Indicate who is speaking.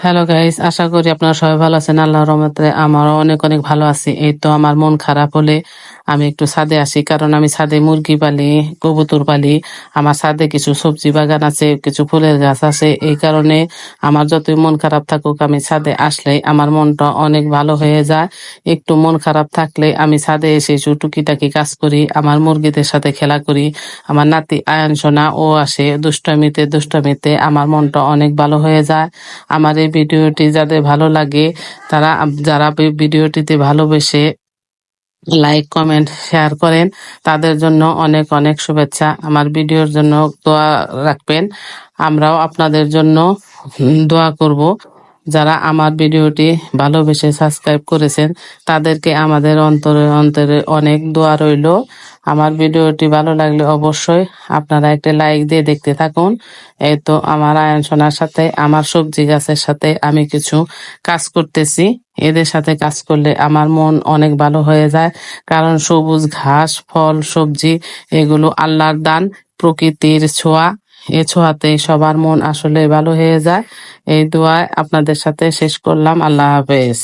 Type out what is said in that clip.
Speaker 1: Hello guys, আশা করি আপনারা সবাই ভালো আছেন। আল্লাহর রহমতে আমারও অনেক অনেক ভালো আছি। এই তো আমার মন খারাপ হলে আমি একটু ছাদে আসি, কারণ আমি ছাদে মুরগি পালি, কবুতর পালি। আমার ছাদে কিছু সবজি বাগান আছে, কিছু ফুলের গাছ আছে। এই কারণে আমার যতই মন খারাপ থাকুক, আমি ছাদে আসলে আমার মনটা অনেক ভালো হয়ে যায়। একটু মন খারাপ থাকলে আমি ছাদে এসে একটু টুকিটাকি কাজ করি, আমার মুরগিদের সাথে খেলা করি। আমার নাতি আয়ান সোনা ও আসে, দুষ্টামিতে দুষ্টামিতে আমার মনটা অনেক ভালো হয়ে যায়। আমার এই ভিডিওটি যাদের ভালো লাগে, তারা যারা ভিডিওটিতে ভালোবেসে লাইক কমেন্ট শেয়ার করেন, তাদের জন্য অনেক অনেক শুভেচ্ছা। আমার ভিডিওর জন্য দোয়া রাখবেন, আমরাও আপনাদের জন্য দোয়া করব। যারা আমার ভিডিওটি ভালোবেসে সাবস্ক্রাইব করেছেন, তাদেরকে আমাদের অন্তরে অন্তরে অনেক দোয়া রইল। আমার ভিডিওটি ভালো লাগলে অবশ্যই আপনারা একটা লাইক দিয়ে দেখতে থাকুন। এই তো আমার আয়ন সোনার সাথে আমার সবজি গাছের সাথে আমি কিছু কাজ করতেছি। এদের সাথে কাজ করলে আমার মন অনেক ভালো হয়ে যায়, কারণ সবুজ ঘাস, ফল, সবজি এগুলো আল্লাহর দান, প্রকৃতির ছোঁয়া। এ ছোঁয়াতে সবার মন আসলে ভালো হয়ে যায়। এই দোয়া আপনাদের সাথে শেষ করলাম। আল্লাহ হাফেজ।